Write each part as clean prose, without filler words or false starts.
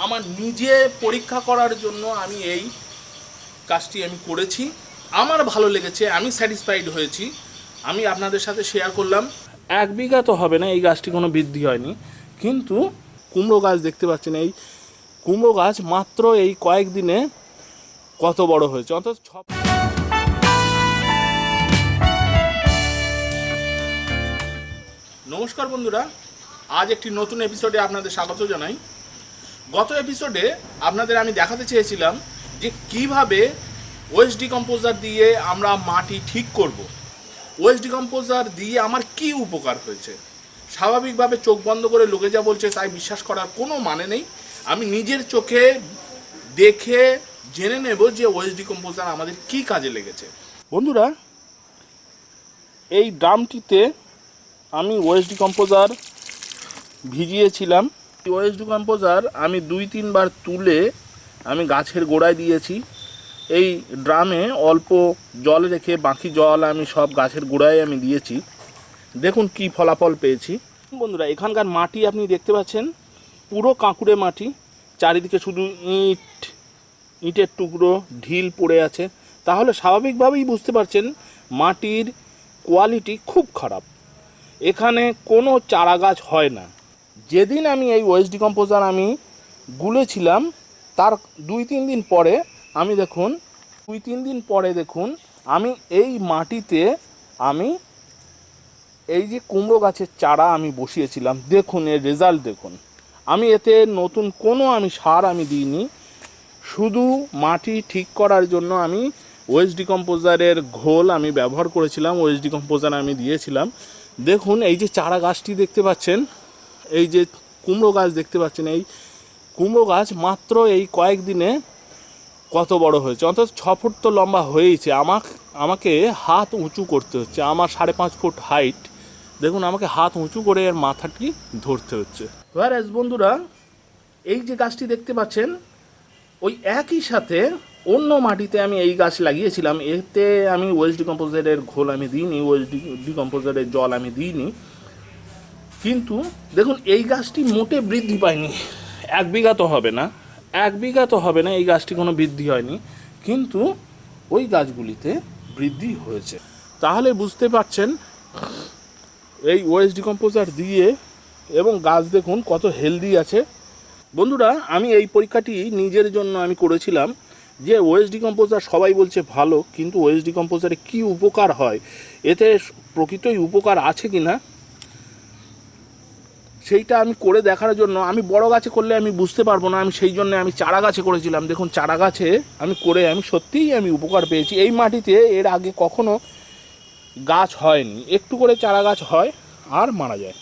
আমার নিজে পরীক্ষা করার জন্য আমি এই কাজটি আমি করেছি। আমার ভালো লেগেছে, আমি স্যাটিসফাইড হয়েছি, আমি আপনাদের সাথে শেয়ার করলাম। 1 বিঘা তো হবে না, এই গাছটি কোনো বৃদ্ধি হয়নি, কিন্তু কুমড়ো গাছ দেখতে পাচ্ছেন, এই কুমড়ো গাছ মাত্র এই কয়েকদিনে কত বড় হয়েছে। অন্তত নমস্কার বন্ধুরা, আজ একটি নতুন এপিসোডে আপনাদের স্বাগত জানাই। গত এপিসোডে আপনাদের আমি দেখাতে চেয়েছিলাম যে কিভাবে ওয়েস্ট ডিকম্পোজার দিয়ে আমরা মাটি ঠিক করব। ওয়েস্ট ডিকম্পোজার দিয়ে আমার কি উপকার হয়েছে। স্বাভাবিকভাবে চোখ বন্ধ করে লোকে যা বলছে তাই বিশ্বাস করার কোনো মানে নেই। আমি নিজের চোখে দেখে জেনে নেব যে ওয়েস্ট ডিকম্পোজার আমাদের কি কাজে লেগেছে। বন্ধুরা, এই ড্রামটিতে আমি ওয়েস্ট ডিকম্পোজার ভিজিয়েছিলাম। ওয়েস্ট ডিকম্পোজার আমি 2-3 বার তুলে আমি গাছের গোড়ায় দিয়েছি। এই ড্রামে অল্প জল রেখে বাকি জল আমি সব গাছের গোড়ায় আমি দিয়েছি। দেখুন কি ফলাফল পেয়েছি। বন্ধুরা, এখানকার মাটি আপনি দেখতে পাচ্ছেন পুরো কাঁকুড়ে মাটি, চারিদিকে শুধু ইটের টুকরো ঢিল পড়ে আছে। তাহলে স্বাভাবিকভাবেই বুঝতে পারছেন মাটির কোয়ালিটি খুব খারাপ। এখানে কোনো চারা গাছ হয় না। যেদিন আমি এই ওয়েস্ট ডিকম্পোজার আমি গুলেছিলাম তার 2-3 দিন পরে আমি দেখুন আমি এই মাটিতে আমি এই যে কুমড়ো গাছের চারা আমি বসিয়েছিলাম, দেখুন এর রেজাল্ট দেখুন। আমি এতে নতুন কোনো আমি সার আমি দিইনি, শুধু মাটি ঠিক করার জন্য আমি ওয়েস্ট ডিকম্পোজারের ঘোল আমি ব্যবহার করেছিলাম, ওয়েস্ট ডিকম্পোজার আমি দিয়েছিলাম। দেখুন এই যে চারা গাছটি দেখতে পাচ্ছেন, এই যে কুমড়ো গাছ দেখতে পাচ্ছেন, এই কুমড়ো গাছ মাত্র এই কয়েকদিনে কত বড় হয়েছে। অন্তত 6 ফুট তো লম্বা হয়েইছে। আমাকে হাত উঁচু করতে হচ্ছে। আমার 5.5 ফুট হাইট, দেখুন আমাকে হাত উঁচু করে এর মাথাটি ধরতে হচ্ছে। ওয়ারেস বন্ধুরা, এই যে গাছটি দেখতে পাচ্ছেন, ওই একই সাথে অন্য মাটিতে আমি এই গাছ লাগিয়েছিলাম। এতে আমি ওয়েস্ট ডিকম্পোজারের ঘোল আমি দিইনি, ওয়েস্ট ডিকম্পোজারের জল আমি দিইনি, কিন্তু দেখুন এই গাছটি মোটে বৃদ্ধি পায়নি। 1 বিঘা তো হবে না, এই গাছটি কোনো বৃদ্ধি হয়নি, কিন্তু ওই গাছগুলিতে বৃদ্ধি হয়েছে। তাহলে বুঝতে পারছেন এই ওয়েস্ট ডিকম্পোজার দিয়ে, এবং গাছ দেখুন কত হেলদি আছে। বন্ধুরা, আমি এই পরীক্ষাটি নিজের জন্য আমি করেছিলাম যে ওয়েস্ট ডিকম্পোজার সবাই বলছে ভালো, কিন্তু ওয়েস্ট ডিকম্পোজারে কি উপকার হয়, এতে প্রকৃতই উপকার আছে কি না সেইটা আমি করে দেখার জন্য। আমি বড় গাছে করলে আমি বুঝতে পারবো না, আমি সেই জন্য আমি চারা গাছে করেছিলাম। দেখুন চারা গাছে আমি করে আমি সত্যিই আমি উপকার পেয়েছি। এই মাটিতে এর আগে কখনো গাছ হয়নি, একটু করে চারা গাছ হয় আর মারা যায়।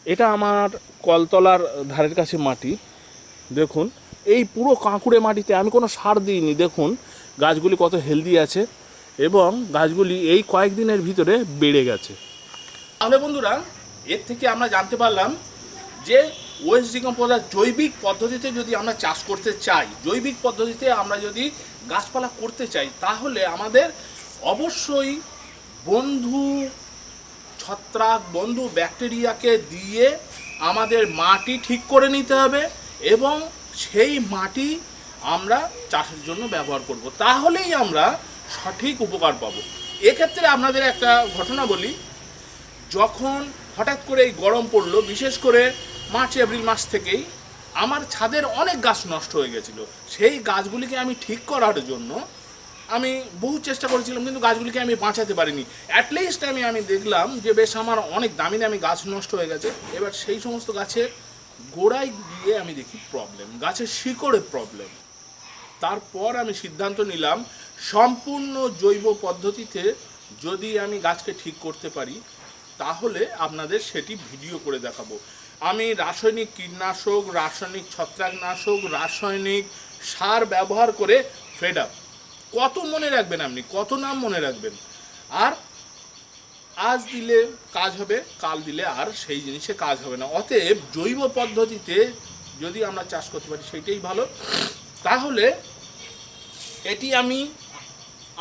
এটা আমার কলতলার ধারের কাছে মাটি। দেখুন এই পুরো কাঁকুড়ে মাটিতে আমি কোনো সার দিইনি। দেখুন গাছগুলি কত হেলদি আছে, এবং গাছগুলি এই কয়েকদিনের ভিতরে বেড়ে গেছে। তাহলে বন্ধুরা, এর থেকে আমরা জানতে পারলাম যে ওয়েস্ট ডিকম্পোজার জৈবিক পদ্ধতিতে যদি আমরা চাষ করতে চাই, জৈবিক পদ্ধতিতে আমরা যদি গাছপালা করতে চাই, তাহলে আমাদের অবশ্যই বন্ধু ছত্রাক, বন্ধু ব্যাকটেরিয়াকে দিয়ে আমাদের মাটি ঠিক করে নিতে হবে, এবং সেই মাটি আমরা চাষের জন্য ব্যবহার করব। তাহলেই আমরা সঠিক উপকার পাবো। এক্ষেত্রে আপনাদের একটা ঘটনা বলি। যখন হঠাৎ করে এই গরম পড়লো, বিশেষ করে মার্চ এপ্রিল মাস থেকেই আমার ছাদের অনেক গাছ নষ্ট হয়ে গেছিলো। সেই গাছগুলিকে আমি ঠিক করার জন্য আমি বহু চেষ্টা করেছিলাম, কিন্তু গাছগুলিকে আমি বাঁচাতে পারিনি। অ্যাটলিস্ট আমি দেখলাম যে বেশ আমার অনেক দামি দামি গাছ নষ্ট হয়ে গেছে। এবার সেই সমস্ত গাছের গোড়ায় গিয়ে আমি দেখি প্রবলেম, গাছের শিকড়ে প্রবলেম। তারপর আমি সিদ্ধান্ত নিলাম সম্পূর্ণ জৈব পদ্ধতিতে যদি আমি গাছকে ঠিক করতে পারি, তাহলে আপনাদের সেটি ভিডিও করে দেখাবো। আমি রাসায়নিক কীটনাশক, রাসায়নিক ছত্রাকনাশক, রাসায়নিক সার ব্যবহার করে ফেড আপ। কত মনে রাখবেন আপনি, কত নাম মনে রাখবেন? আর আজ দিলে কাজ হবে, কাল দিলে আর সেই জিনিসে কাজ হবে না। অতএব জৈব পদ্ধতিতে যদি আমরা চাষ করতে পারি সেইটাই ভালো। তাহলে এটি আমি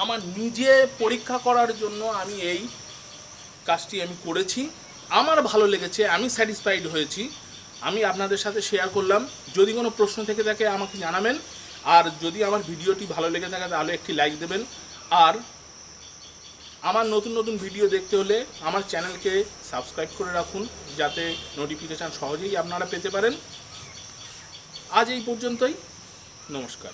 আমার নিজে পরীক্ষা করার জন্য আমি এই কাজটি আমি করেছি। আমার ভালো লেগেছে, আমি স্যাটিসফাইড হয়েছি, আমি আপনাদের সাথে শেয়ার করলাম। যদি কোনো প্রশ্ন থেকে থাকে আমাকে জানাবেন, আর যদি আমার ভিডিওটি ভালো লেগে থাকে তাহলে একটি লাইক দেবেন। আর আমার নতুন নতুন ভিডিও দেখতে হলে আমার চ্যানেলকে সাবস্ক্রাইব করে রাখুন, যাতে নোটিফিকেশান সহজেই আপনারা পেতে পারেন। আজ এই পর্যন্তই, নমস্কার।